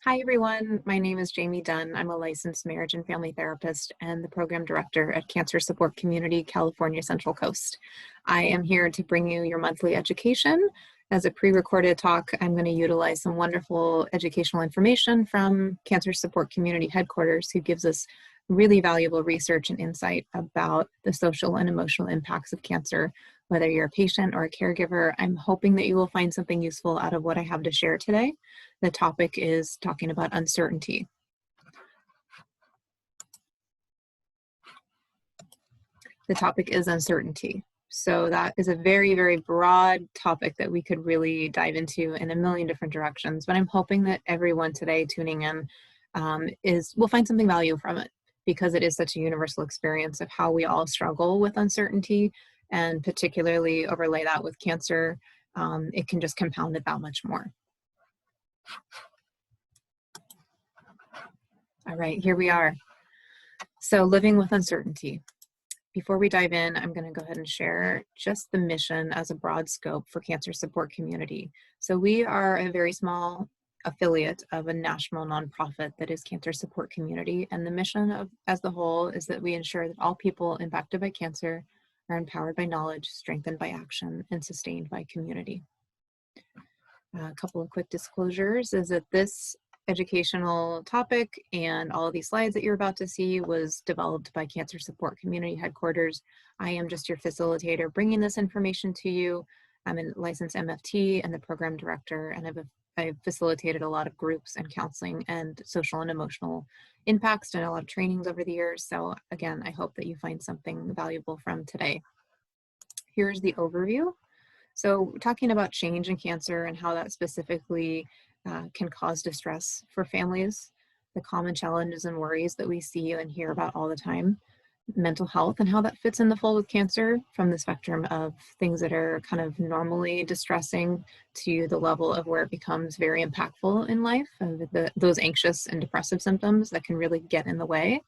Hi, everyone. My name is Jamie Dunn. I'm a licensed marriage and family therapist and the program director at Cancer Support Community, California Central Coast. I am here to bring you your monthly education. As a pre-recorded talk, I'm going to utilize some wonderful educational information from Cancer Support Community headquarters, who gives us really valuable research and insight about the social and emotional impacts of cancer. Whether you're a patient or a caregiver, I'm hoping that you will find something useful out of what I have to share today. The topic is talking about uncertainty. The topic is uncertainty. So that is a very, very broad topic that we could really dive into in a million different directions. But I'm hoping that everyone today tuning in will find something valuable from it, because it is such a universal experience of how we all struggle with uncertainty, and particularly overlay that with cancer, it can just compound it that much more. All right, here we are. So living with uncertainty. Before we dive in, I'm going to go ahead and share just the mission as a broad scope for Cancer Support Community. So we are a very small affiliate of a national nonprofit that is Cancer Support Community, and the mission as the whole is that we ensure that all people impacted by cancer are empowered by knowledge, strengthened by action, and sustained by community. A couple of quick disclosures is that this educational topic and all of these slides that you're about to see was developed by Cancer Support Community headquarters. I am just your facilitator bringing this information to you. I'm a licensed MFT and the program director, and I've facilitated a lot of groups and counseling and social and emotional impacts and a lot of trainings over the years. So again, I hope that you find something valuable from today. Here's the overview. So talking about change in cancer and how that specifically can cause distress for families, the common challenges and worries that we see and hear about all the time, mental health and how that fits in the fold with cancer, from the spectrum of things that are kind of normally distressing to the level of where it becomes very impactful in life, and those anxious and depressive symptoms that can really get in the way.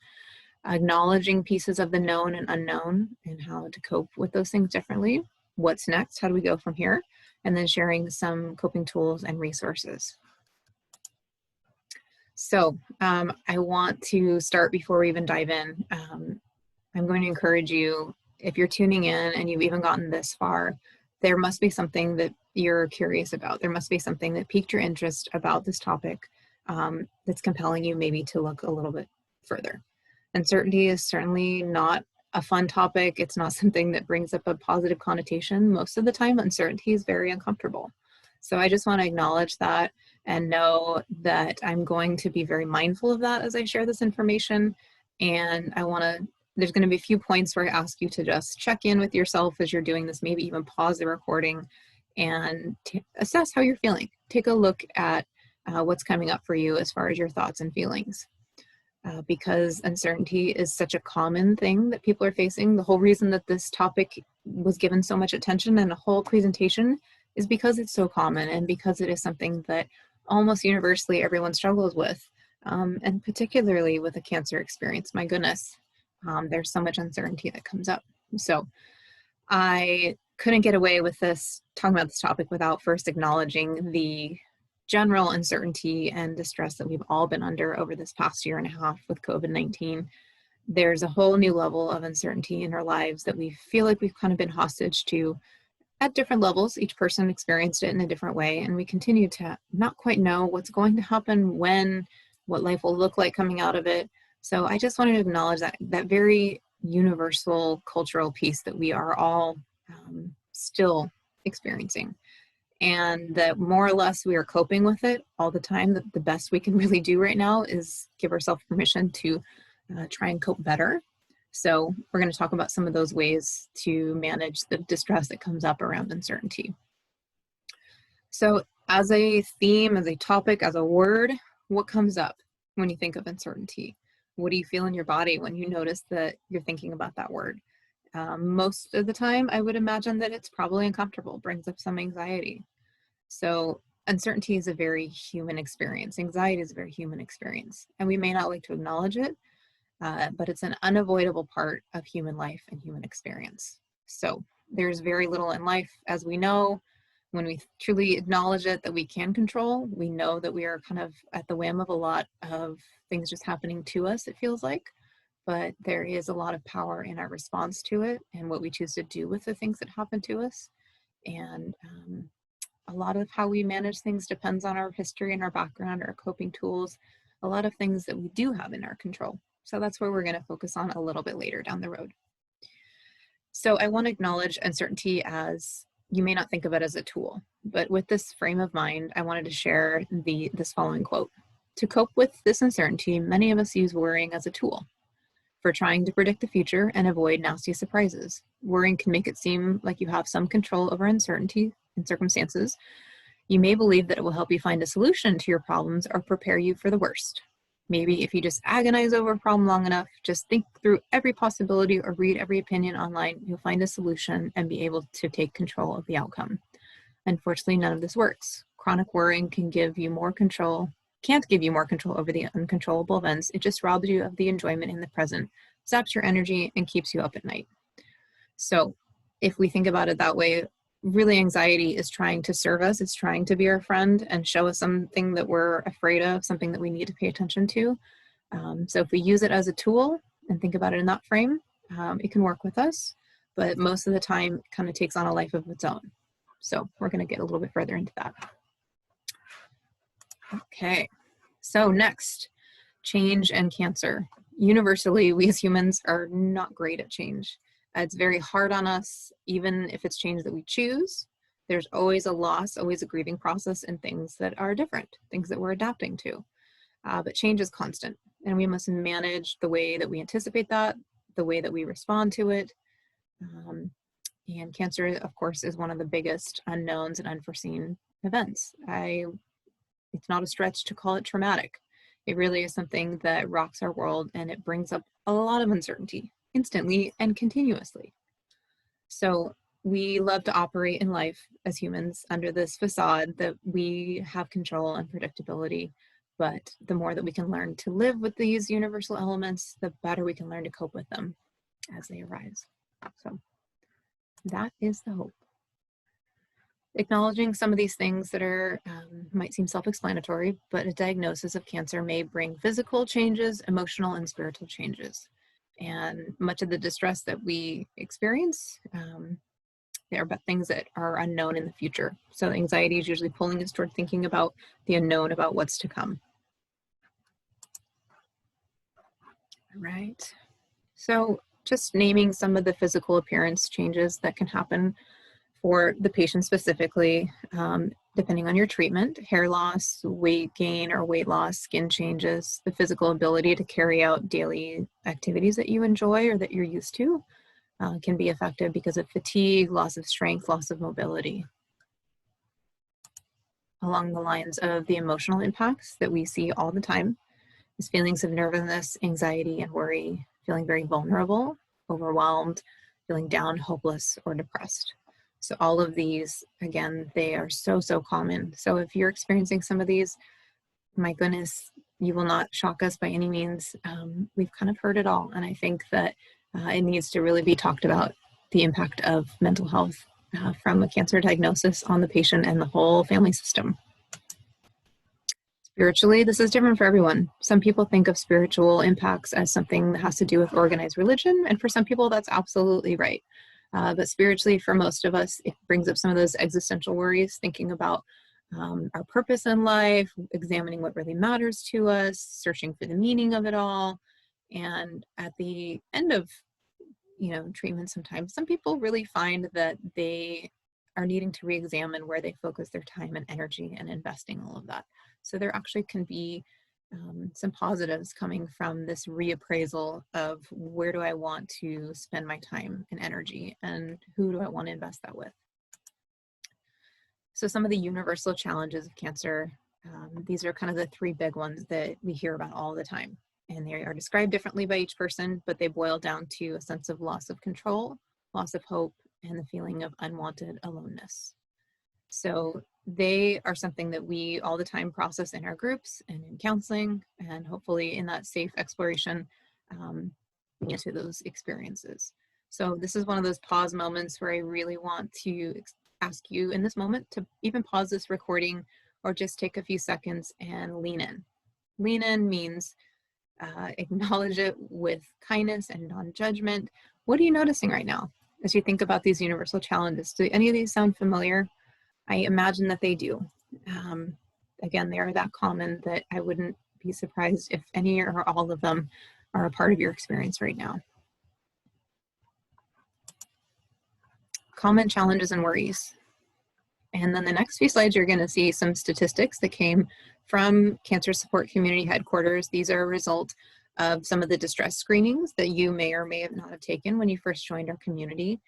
Acknowledging pieces of the known and unknown and how to cope with those things differently. What's next? How do we go from here? And then sharing some coping tools and resources. So I want to start before we even dive in. I'm going to encourage you, if you're tuning in and you've even gotten this far, there must be something that you're curious about. There must be something that piqued your interest about this topic that's compelling you maybe to look a little bit further. Uncertainty is certainly not a fun topic. It's not something that brings up a positive connotation. Most of the time, uncertainty is very uncomfortable. So I just want to acknowledge that and know that I'm going to be very mindful of that as I share this information. And there's going to be a few points where I ask you to just check in with yourself as you're doing this, maybe even pause the recording and assess how you're feeling. Take a look at what's coming up for you as far as your thoughts and feelings. Because uncertainty is such a common thing that people are facing. The whole reason that this topic was given so much attention and a whole presentation is because it's so common, and because it is something that almost universally everyone struggles with, and particularly with a cancer experience. My goodness, there's so much uncertainty that comes up. So I couldn't get away with talking about this topic without first acknowledging the general uncertainty and distress that we've all been under over this past year and a half with COVID-19. There's a whole new level of uncertainty in our lives that we feel like we've kind of been hostage to at different levels. Each person experienced it in a different way, and we continue to not quite know what's going to happen, when, what life will look like coming out of it. So I just wanted to acknowledge that very universal cultural piece that we are all still experiencing. And that more or less we are coping with it all the time. That the best we can really do right now is give ourselves permission to try and cope better. So we're going to talk about some of those ways to manage the distress that comes up around uncertainty. So as a theme, as a topic, as a word, what comes up when you think of uncertainty? What do you feel in your body when you notice that you're thinking about that word? Most of the time, I would imagine that it's probably uncomfortable, brings up some anxiety. So uncertainty is a very human experience. Anxiety is a very human experience, and we may not like to acknowledge it, but it's an unavoidable part of human life and human experience. So there's very little in life, as we know, When we truly acknowledge it, that we can control, we know that we are kind of at the whim of a lot of things just happening to us, it feels like, but there is a lot of power in our response to it and what we choose to do with the things that happen to us. And a lot of how we manage things depends on our history and our background, our coping tools, a lot of things that we do have in our control. So that's where we're going to focus on a little bit later down the road. So I want to acknowledge uncertainty as, you may not think of it as a tool, but with this frame of mind, I wanted to share this following quote. To cope with this uncertainty, many of us use worrying as a tool for trying to predict the future and avoid nasty surprises. Worrying can make it seem like you have some control over uncertainty in circumstances. You may believe that it will help you find a solution to your problems or prepare you for the worst. Maybe if you just agonize over a problem long enough, just think through every possibility or read every opinion online, you'll find a solution and be able to take control of the outcome. Unfortunately, none of this works. Chronic worrying can't give you more control over the uncontrollable events. It just robs you of the enjoyment in the present, zaps your energy, and keeps you up at night. So if we think about it that way, really anxiety is trying to serve us. It's trying to be our friend and show us something that we're afraid of, something that we need to pay attention to. So if we use it as a tool and think about it in that frame, it can work with us, but most of the time it kind of takes on a life of its own. So we're going to get a little bit further into that. Okay, so next, change and cancer. Universally, we as humans are not great at change. It's very hard on us, even if it's change that we choose. There's always a loss, always a grieving process, and things that are different, things that we're adapting to. But change is constant, and we must manage the way that we anticipate that, the way that we respond to it. And cancer, of course, is one of the biggest unknowns and unforeseen events. It's not a stretch to call it traumatic. It really is something that rocks our world, and it brings up a lot of uncertainty instantly and continuously. So we love to operate in life as humans under this facade that we have control and predictability, but the more that we can learn to live with these universal elements, the better we can learn to cope with them as they arise. So that is the hope. Acknowledging some of these things that are might seem self-explanatory, but a diagnosis of cancer may bring physical changes, emotional and spiritual changes. And much of the distress that we experience, there are things that are unknown in the future. So anxiety is usually pulling us toward thinking about the unknown, about what's to come. All right. So just naming some of the physical appearance changes that can happen for the patient specifically, depending on your treatment: hair loss, weight gain or weight loss, skin changes, the physical ability to carry out daily activities that you enjoy or that you're used to can be affected because of fatigue, loss of strength, loss of mobility. Along the lines of the emotional impacts that we see all the time is feelings of nervousness, anxiety, and worry, feeling very vulnerable, overwhelmed, feeling down, hopeless, or depressed. So all of these, again, they are so common. So if you're experiencing some of these, my goodness, you will not shock us by any means. We've kind of heard it all. And I think that it needs to really be talked about, the impact of mental health from a cancer diagnosis on the patient and the whole family system. Spiritually, this is different for everyone. Some people think of spiritual impacts as something that has to do with organized religion. And for some people, that's absolutely right. But spiritually, for most of us, it brings up some of those existential worries, thinking about our purpose in life, examining what really matters to us, searching for the meaning of it all. And at the end of, treatment, sometimes some people really find that they are needing to re-examine where they focus their time and energy and investing all of that. So there actually can be some positives coming from this reappraisal of where do I want to spend my time and energy, and who do I want to invest that with. So some of the universal challenges of cancer, these are kind of the three big ones that we hear about all the time. And they are described differently by each person, but they boil down to a sense of loss of control, loss of hope, and the feeling of unwanted aloneness. So they are something that we all the time process in our groups and in counseling, and hopefully in that safe exploration into those experiences. So this is one of those pause moments where I really want to ask you in this moment to even pause this recording or just take a few seconds and lean in. Lean in means acknowledge it with kindness and non-judgment. What are you noticing right now as you think about these universal challenges? Do any of these sound familiar? I imagine that they do. Again, they are that common that I wouldn't be surprised if any or all of them are a part of your experience right now. Common challenges and worries. And then the next few slides, you're going to see some statistics that came from Cancer Support Community Headquarters. These are a result of some of the distress screenings that you may or may have not have taken when you first joined our community.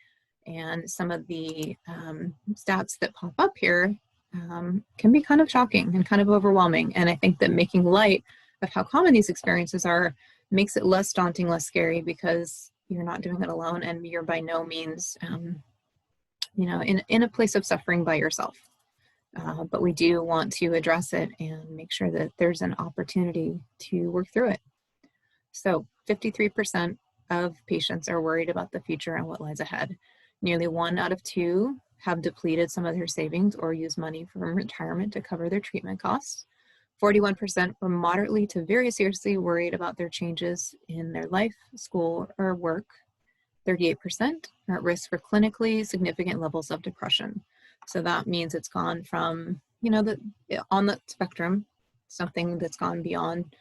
And some of the stats that pop up here can be kind of shocking and kind of overwhelming. And I think that making light of how common these experiences are makes it less daunting, less scary, because you're not doing it alone and you're by no means in a place of suffering by yourself. But we do want to address it and make sure that there's an opportunity to work through it. So 53% of patients are worried about the future and what lies ahead. Nearly 1 out of 2 have depleted some of their savings or use money from retirement to cover their treatment costs. 41% were moderately to very seriously worried about their changes in their life, school, or work. 38% are at risk for clinically significant levels of depression. So that means it's gone from, on the spectrum, something that's gone beyond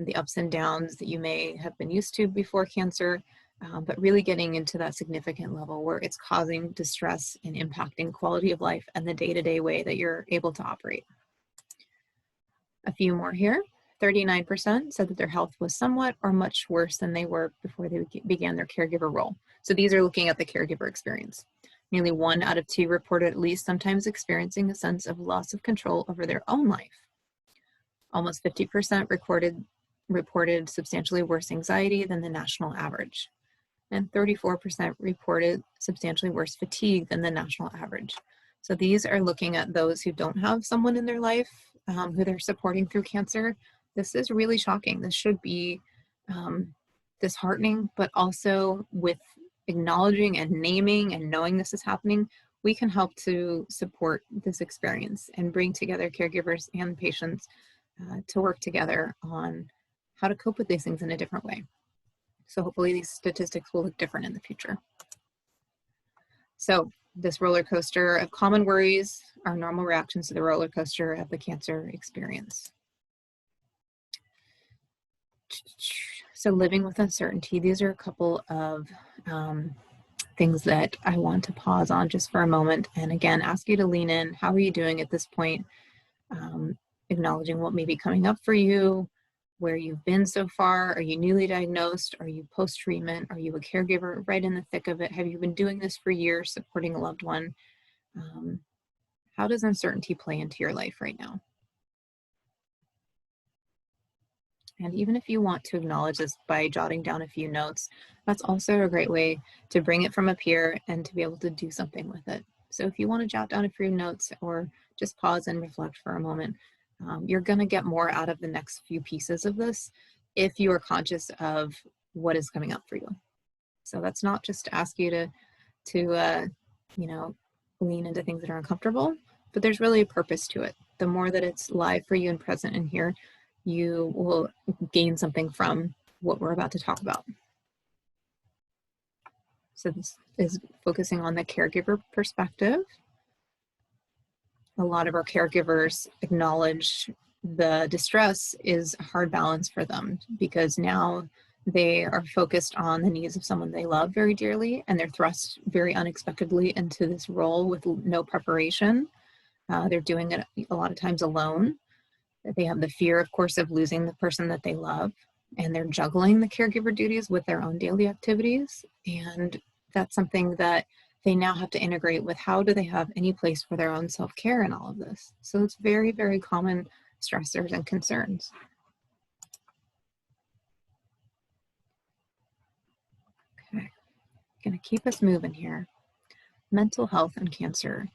the ups and downs that you may have been used to before cancer, but really getting into that significant level where it's causing distress and impacting quality of life and the day-to-day way that you're able to operate. A few more here. 39% said that their health was somewhat or much worse than they were before they began their caregiver role. So these are looking at the caregiver experience. Nearly 1 out of 2 reported at least sometimes experiencing a sense of loss of control over their own life. Almost 50% reported substantially worse anxiety than the national average. And 34% reported substantially worse fatigue than the national average. So these are looking at those who don't have someone in their life who they're supporting through cancer. This is really shocking. This should be disheartening, but also with acknowledging and naming and knowing this is happening, we can help to support this experience and bring together caregivers and patients to work together on how to cope with these things in a different way. So hopefully these statistics will look different in the future. So this roller coaster of common worries are normal reactions to the roller coaster of the cancer experience. So living with uncertainty, these are a couple of things that I want to pause on just for a moment. And again, ask you to lean in. How are you doing at this point? Acknowledging what may be coming up for you, where you've been so far. Are you newly diagnosed? Are you post-treatment? Are you a caregiver right in the thick of it? Have you been doing this for years, supporting a loved one? How does uncertainty play into your life right now? And even if you want to acknowledge this by jotting down a few notes, that's also a great way to bring it from up here and to be able to do something with it. So if you want to jot down a few notes or just pause and reflect for a moment, you're going to get more out of the next few pieces of this if you are conscious of what is coming up for you. So that's not just to ask you to lean into things that are uncomfortable, but there's really a purpose to it. The more that it's live for you and present in here, you will gain something from what we're about to talk about. So this is focusing on the caregiver perspective. A lot of our caregivers acknowledge the distress is a hard balance for them because now they are focused on the needs of someone they love very dearly, and they're thrust very unexpectedly into this role with no preparation. They're doing it a lot of times alone. They have the fear, of course, of losing the person that they love, and they're juggling the caregiver duties with their own daily activities. And that's something that they now have to integrate with how do they have any place for their own self-care in all of this. So it's very, very common stressors and concerns. Okay, gonna keep us moving here. Mental health and cancer.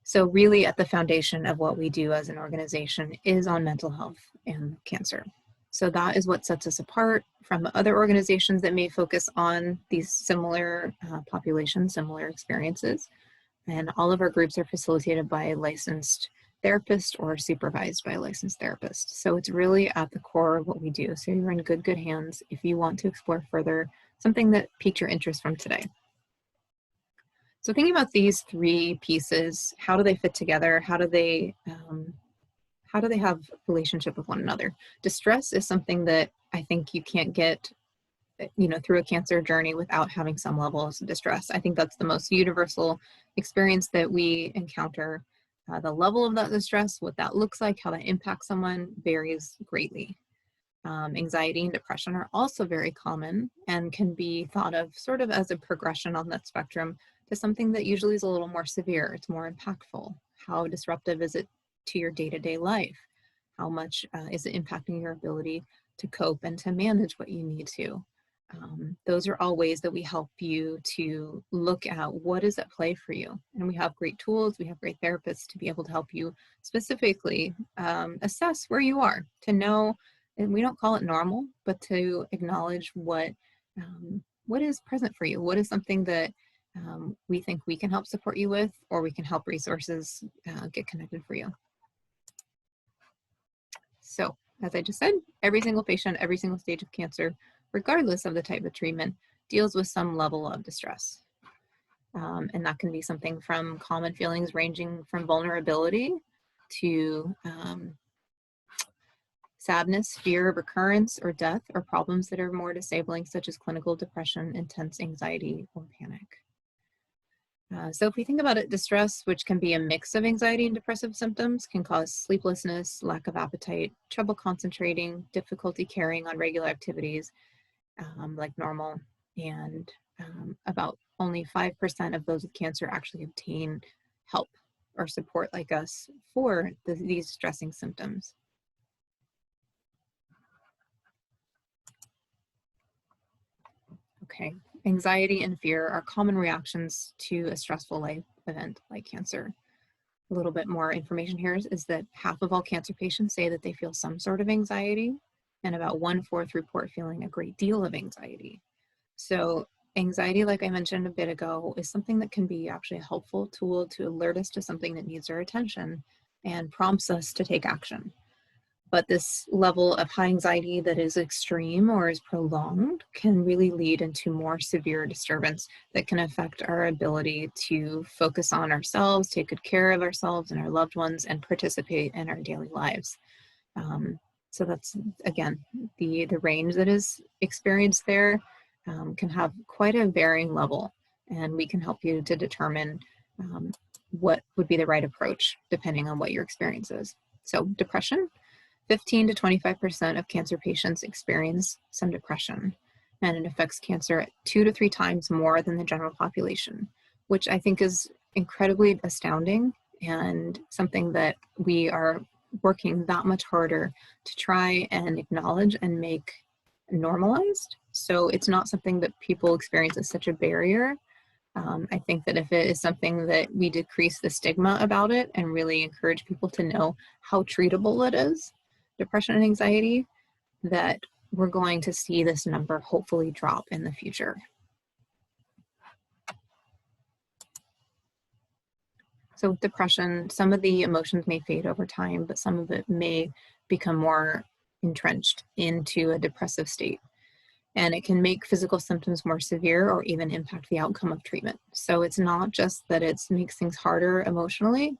So really at the foundation of what we do as an organization is on mental health and cancer. So that is what sets us apart from other organizations that may focus on these similar populations, similar experiences. And all of our groups are facilitated by a licensed therapist or supervised by a licensed therapist. So it's really at the core of what we do. So you're in good hands if you want to explore further something that piqued your interest from today. So thinking about these three pieces, how do they fit together? How do they have relationship with one another? Distress is something that I think you can't get, through a cancer journey without having some levels of distress. I think that's the most universal experience that we encounter. The level of that distress, what that looks like, how that impacts someone varies greatly. Anxiety and depression are also very common and can be thought of sort of as a progression on that spectrum to something that usually is a little more severe. It's more impactful. How disruptive is it to your day-to-day life? How much is it impacting your ability to cope and to manage what you need to? Those are all ways that we help you to look at what is at play for you. And we have great tools, we have great therapists to be able to help you specifically assess where you are, to know, and we don't call it normal, but to acknowledge what is present for you. What is something that we think we can help support you with, or we can help resources get connected for you. So, as I just said, every single patient, every single stage of cancer, regardless of the type of treatment, deals with some level of distress. And that can be something from common feelings ranging from vulnerability to sadness, fear of recurrence or death, or problems that are more disabling, such as clinical depression, intense anxiety, or panic. So if we think about it, distress, which can be a mix of anxiety and depressive symptoms, can cause sleeplessness, lack of appetite, trouble concentrating, difficulty carrying on regular activities like normal, and about only 5% of those with cancer actually obtain help or support like us for these distressing symptoms. Okay, anxiety and fear are common reactions to a stressful life event like cancer. A little bit more information here is that half of all cancer patients say that they feel some sort of anxiety, and about 1/4 report feeling a great deal of anxiety. So anxiety, like I mentioned a bit ago, is something that can be actually a helpful tool to alert us to something that needs our attention and prompts us to take action. But this level of high anxiety that is extreme or is prolonged can really lead into more severe disturbance that can affect our ability to focus on ourselves, take good care of ourselves and our loved ones, and participate in our daily lives. So that's, again, the range that is experienced there can have quite a varying level, and we can help you to determine what would be the right approach depending on what your experience is. So depression. 15 to 25% of cancer patients experience some depression, and it affects cancer 2 to 3 times more than the general population, which I think is incredibly astounding and something that we are working that much harder to try and acknowledge and make normalized. So it's not something that people experience as such a barrier. I think that if it is something that we decrease the stigma about it and really encourage people to know how treatable it is, depression and anxiety, that we're going to see this number hopefully drop in the future. So with depression, some of the emotions may fade over time, but some of it may become more entrenched into a depressive state. And it can make physical symptoms more severe or even impact the outcome of treatment. So it's not just that it makes things harder emotionally,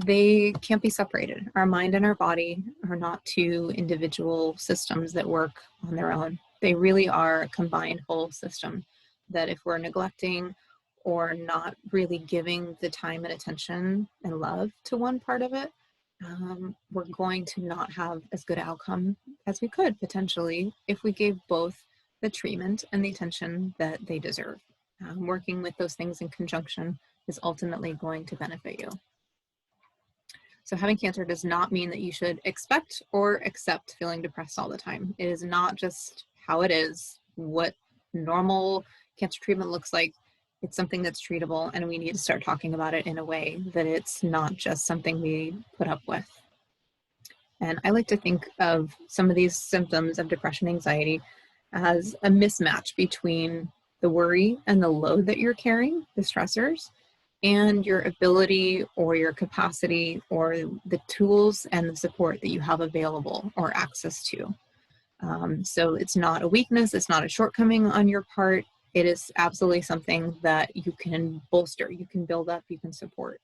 they can't be separated. Our mind and our body are not two individual systems that work on their own. They really are a combined whole system that if we're neglecting or not really giving the time and attention and love to one part of it, we're going to not have as good an outcome as we could potentially if we gave both the treatment and the attention that they deserve. Working with those things in conjunction is ultimately going to benefit you. So having cancer does not mean that you should expect or accept feeling depressed all the time. It is not just how it is, what normal cancer treatment looks like. It's something that's treatable, and we need to start talking about it in a way that it's not just something we put up with. And I like to think of some of these symptoms of depression and anxiety as a mismatch between the worry and the load that you're carrying, the stressors, and your ability or your capacity or the tools and the support that you have available or access to. So it's not a weakness, it's not a shortcoming on your part. It is absolutely something that you can bolster, you can build up, you can support.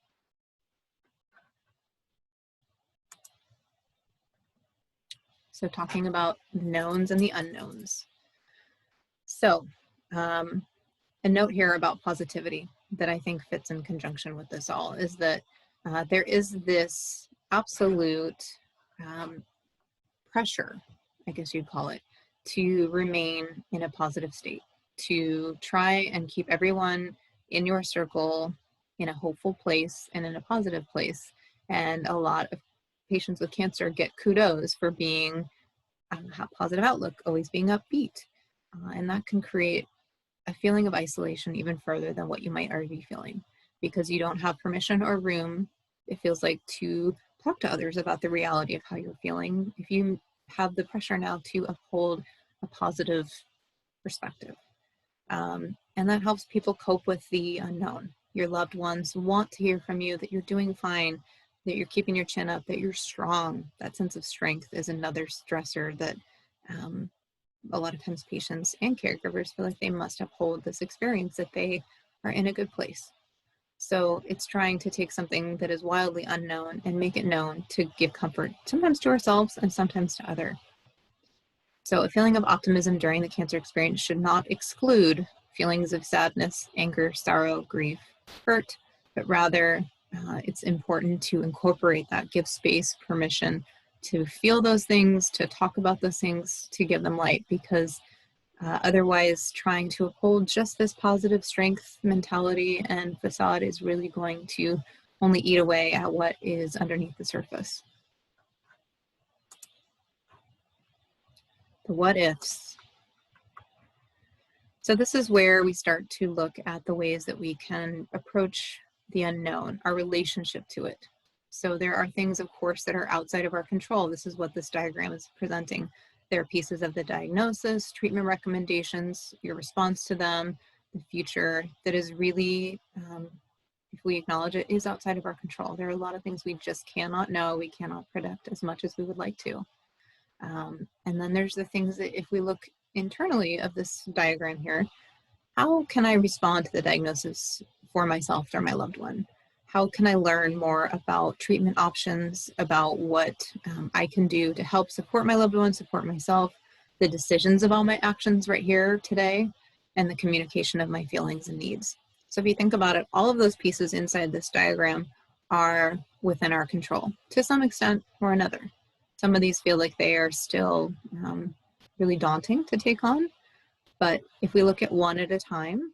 So talking about the knowns and the unknowns. So a note here about positivity that I think fits in conjunction with this all is that there is this absolute pressure, I guess you'd call it, to remain in a positive state, to try and keep everyone in your circle in a hopeful place and in a positive place. And a lot of patients with cancer get kudos for being a positive outlook, always being upbeat. And that can create a feeling of isolation even further than what you might already be feeling, because you don't have permission or room, it feels like, to talk to others about the reality of how you're feeling if you have the pressure now to uphold a positive perspective. And that helps people cope with the unknown. Your loved ones want to hear from you that you're doing fine, that you're keeping your chin up, that you're strong. That sense of strength is another stressor that a lot of times patients and caregivers feel like they must uphold this experience that they are in a good place. So it's trying to take something that is wildly unknown and make it known to give comfort, sometimes to ourselves and sometimes to others. So a feeling of optimism during the cancer experience should not exclude feelings of sadness, anger, sorrow, grief, hurt, but rather it's important to incorporate that, give space, permission to feel those things, to talk about those things, to give them light, because otherwise trying to uphold just this positive strength mentality and facade is really going to only eat away at what is underneath the surface. The what ifs. So this is where we start to look at the ways that we can approach the unknown, our relationship to it. So there are things, of course, that are outside of our control. This is what this diagram is presenting. There are pieces of the diagnosis, treatment recommendations, your response to them, the future that is really, if we acknowledge it, is outside of our control. There are a lot of things we just cannot know, we cannot predict as much as we would like to. And then there's the things that if we look internally of this diagram here, how can I respond to the diagnosis for myself or my loved one? How can I learn more about treatment options, about what I can do to help support my loved one, support myself, the decisions of all my actions right here today, and the communication of my feelings and needs. So if you think about it, all of those pieces inside this diagram are within our control to some extent or another. Some of these feel like they are still really daunting to take on, but if we look at one at a time,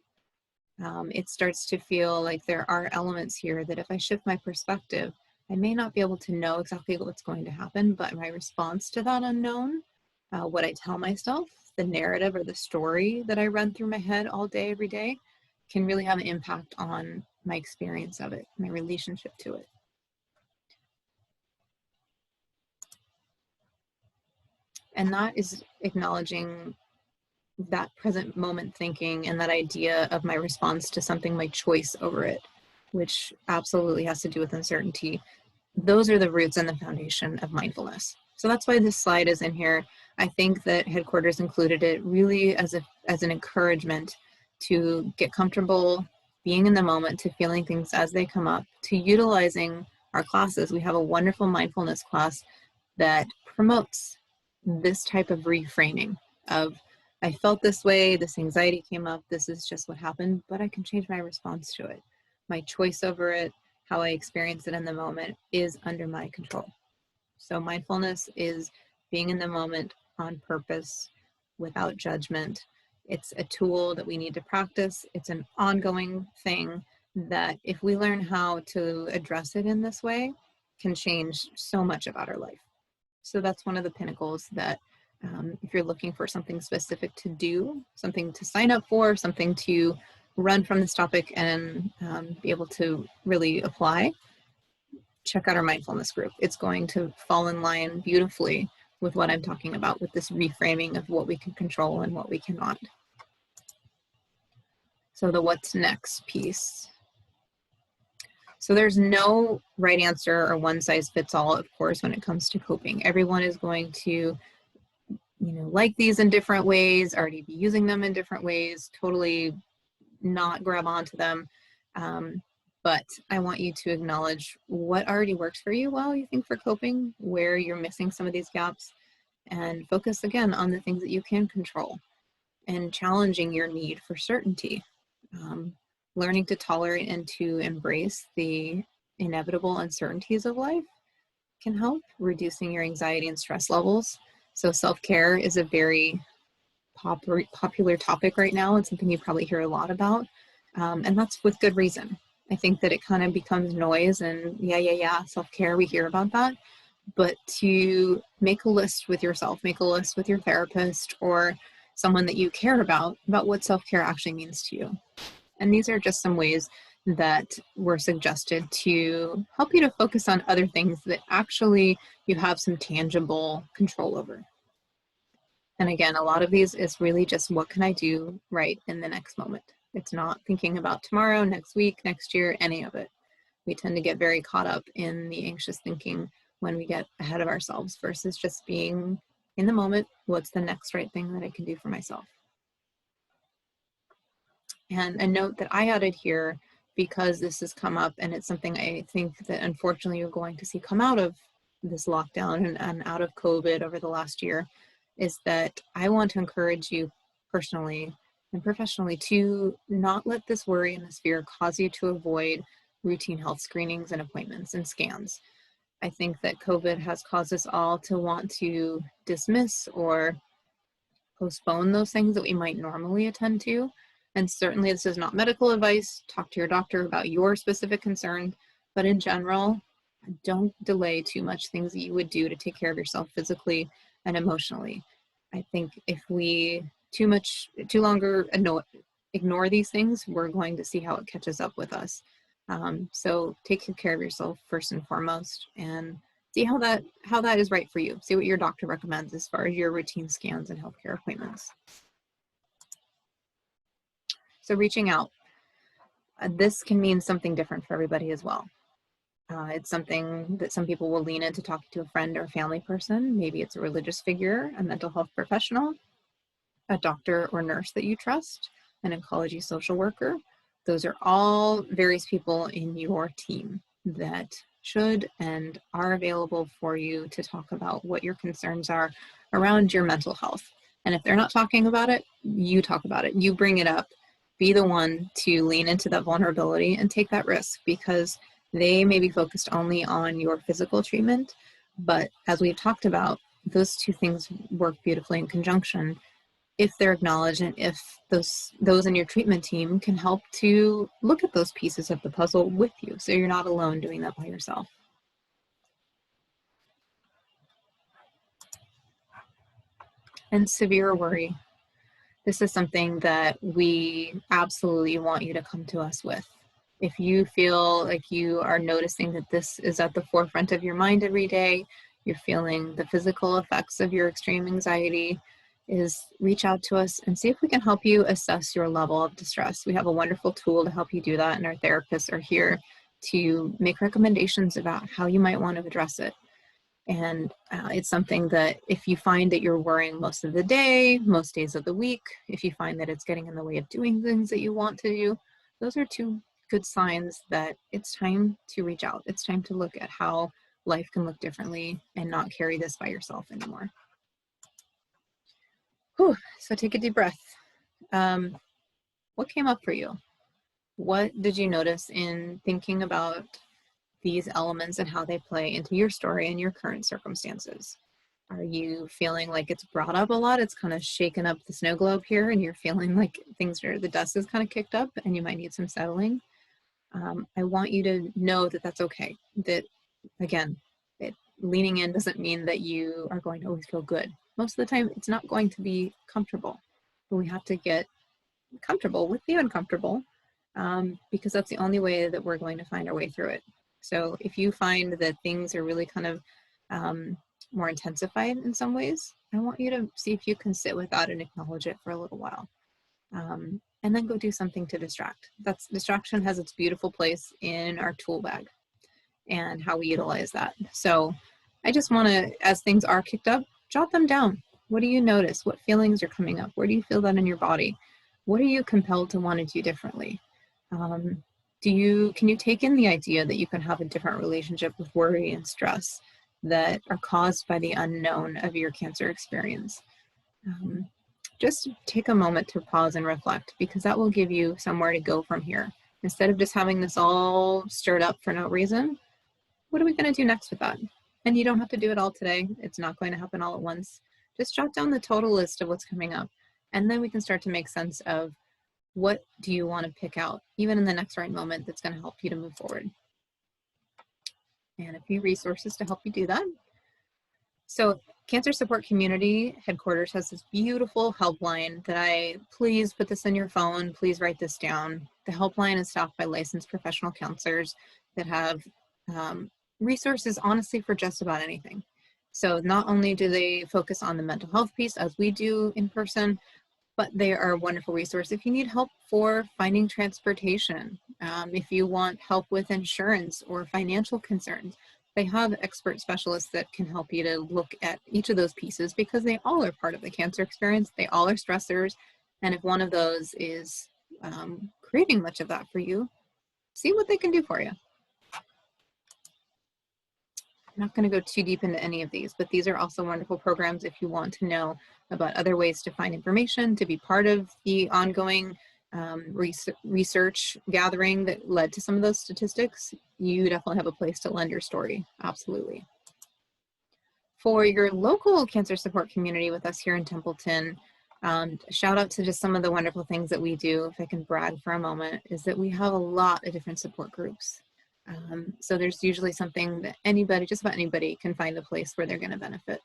it starts to feel like there are elements here that if I shift my perspective, I may not be able to know exactly what's going to happen, but my response to that unknown, what I tell myself, the narrative or the story that I run through my head all day, every day, can really have an impact on my experience of it, my relationship to it. And that is acknowledging that present moment thinking and that idea of my response to something, my choice over it, which absolutely has to do with uncertainty. Those are the roots and the foundation of mindfulness. So that's why this slide is in here. I think that headquarters included it really as an encouragement to get comfortable being in the moment, to feeling things as they come up, to utilizing our classes. We have a wonderful mindfulness class that promotes this type of reframing of, I felt this way, this anxiety came up, this is just what happened, but I can change my response to it. My choice over it, how I experience it in the moment, is under my control. So mindfulness is being in the moment on purpose, without judgment. It's a tool that we need to practice. It's an ongoing thing that if we learn how to address it in this way, can change so much about our life. So that's one of the pinnacles that if you're looking for something specific to do, something to sign up for, something to run from this topic and be able to really apply, check out our mindfulness group. It's going to fall in line beautifully with what I'm talking about, with this reframing of what we can control and what we cannot. So the what's next piece. So there's no right answer or one size fits all, of course, when it comes to coping. Everyone is going to, like these in different ways, already be using them in different ways, totally not grab onto them. But I want you to acknowledge what already works for you while you think for coping, where you're missing some of these gaps, and focus again on the things that you can control and challenging your need for certainty. Learning to tolerate and to embrace the inevitable uncertainties of life can help reducing your anxiety and stress levels. So self-care is a very popular topic right now. It's something you probably hear a lot about. And that's with good reason. I think that it kind of becomes noise and yeah, self-care, we hear about that. But to make a list with yourself, make a list with your therapist or someone that you care about what self-care actually means to you. And these are just some ways that were suggested to help you to focus on other things that actually you have some tangible control over. And again, a lot of these is really just what can I do right in the next moment? It's not thinking about tomorrow, next week, next year, any of it. We tend to get very caught up in the anxious thinking when we get ahead of ourselves versus just being in the moment. What's the next right thing that I can do for myself? And a note that I added here, because this has come up and it's something I think that unfortunately you're going to see come out of this lockdown and out of COVID over the last year, is that I want to encourage you personally and professionally to not let this worry and this fear cause you to avoid routine health screenings and appointments and scans. I think that COVID has caused us all to want to dismiss or postpone those things that we might normally attend to. And certainly this is not medical advice. Talk to your doctor about your specific concern, but in general, don't delay too much things that you would do to take care of yourself physically and emotionally. I think if we too longer ignore these things, we're going to see how it catches up with us. So take good care of yourself first and foremost, and see how that is right for you. See what your doctor recommends as far as your routine scans and healthcare appointments. So reaching out, this can mean something different for everybody as well. It's something that some people will lean into talking to a friend or a family person. Maybe it's a religious figure, a mental health professional, a doctor or nurse that you trust, an oncology social worker. Those are all various people in your team that should and are available for you to talk about what your concerns are around your mental health. And if they're not talking about it, you talk about it. You bring it up. Be the one to lean into that vulnerability and take that risk, because they may be focused only on your physical treatment. But as we've talked about, those two things work beautifully in conjunction if they're acknowledged, and if those in your treatment team can help to look at those pieces of the puzzle with you, so you're not alone doing that by yourself. And severe worry. This is something that we absolutely want you to come to us with. If you feel like you are noticing that this is at the forefront of your mind every day, you're feeling the physical effects of your extreme anxiety, is reach out to us and see if we can help you assess your level of distress. We have a wonderful tool to help you do that, and our therapists are here to make recommendations about how you might want to address it. And it's something that if you find that you're worrying most of the day, most days of the week, if you find that it's getting in the way of doing things that you want to do, those are two good signs that it's time to reach out. It's time to look at how life can look differently and not carry this by yourself anymore. Whew. So take a deep breath. What came up for you? What did you notice in thinking about these elements and how they play into your story and your current circumstances? Are you feeling like it's brought up a lot? It's kind of shaken up the snow globe here, and you're feeling like the dust is kind of kicked up and you might need some settling. I want you to know that that's okay. That, again, leaning in doesn't mean that you are going to always feel good. Most of the time, it's not going to be comfortable, but we have to get comfortable with the uncomfortable, because that's the only way that we're going to find our way through it. So if you find that things are really kind of more intensified in some ways, I want you to see if you can sit with that and acknowledge it for a little while. and then go do something to distract. Distraction has its beautiful place in our tool bag and how we utilize that. So I just want to, as things are kicked up, jot them down. What do you notice? What feelings are coming up? Where do you feel that in your body? What are you compelled to want to do differently? Can you take in the idea that you can have a different relationship with worry and stress that are caused by the unknown of your cancer experience? Just take a moment to pause and reflect, because that will give you somewhere to go from here. Instead of just having this all stirred up for no reason, what are we going to do next with that? And you don't have to do it all today. It's not going to happen all at once. Just jot down the total list of what's coming up, and then we can start to make sense of what do you want to pick out, even in the next right moment, that's going to help you to move forward. And a few resources to help you do that. So Cancer Support Community Headquarters has this beautiful helpline that please put this in your phone, please write this down. The helpline is staffed by licensed professional counselors that have resources, honestly, for just about anything. So not only do they focus on the mental health piece as we do in person, but they are a wonderful resource if you need help for finding transportation, if you want help with insurance or financial concerns. They have expert specialists that can help you to look at each of those pieces, because they all are part of the cancer experience. They all are stressors. And if one of those is creating much of that for you, see what they can do for you. I'm not going to go too deep into any of these, but these are also wonderful programs if you want to know about other ways to find information, to be part of the ongoing research gathering that led to some of those statistics. You definitely have a place to lend your story, absolutely. For your local cancer support community with us here in Templeton, shout out to just some of the wonderful things that we do, if I can brag for a moment, is that we have a lot of different support groups. So there's usually something that just about anybody can find a place where they're going to benefit.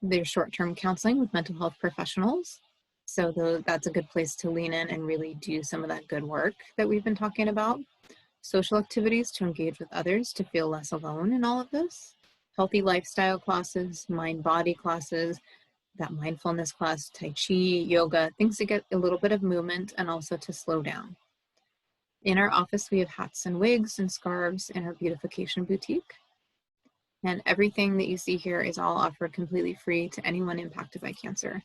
There's short-term counseling with mental health professionals. So that's a good place to lean in and really do some of that good work that we've been talking about. Social activities to engage with others, to feel less alone in all of this. Healthy lifestyle classes, mind-body classes, that mindfulness class, Tai Chi, yoga, things to get a little bit of movement and also to slow down. In our office, we have hats and wigs and scarves in our beautification boutique. And everything that you see here is all offered completely free to anyone impacted by cancer.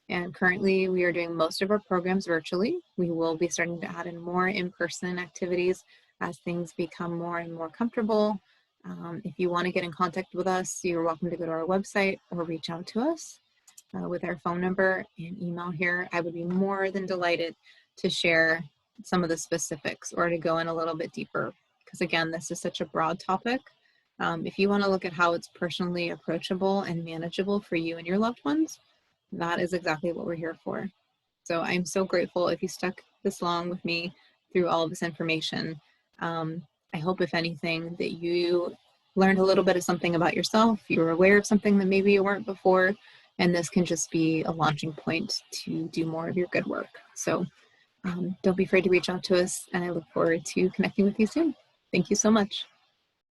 And currently, we are doing most of our programs virtually. We will be starting to add in more in-person activities as things become more and more comfortable. If you want to get in contact with us, you're welcome to go to our website or reach out to us with our phone number and email here. I would be more than delighted to share some of the specifics or to go in a little bit deeper, because again, this is such a broad topic. If you want to look at how it's personally approachable and manageable for you and your loved ones, that is exactly what we're here for. So I'm so grateful if you stuck this long with me through all of this information. I hope, if anything, that you learned a little bit of something about yourself. You were aware of something that maybe you weren't before, and this can just be a launching point to do more of your good work. So don't be afraid to reach out to us, and I look forward to connecting with you soon. Thank you so much.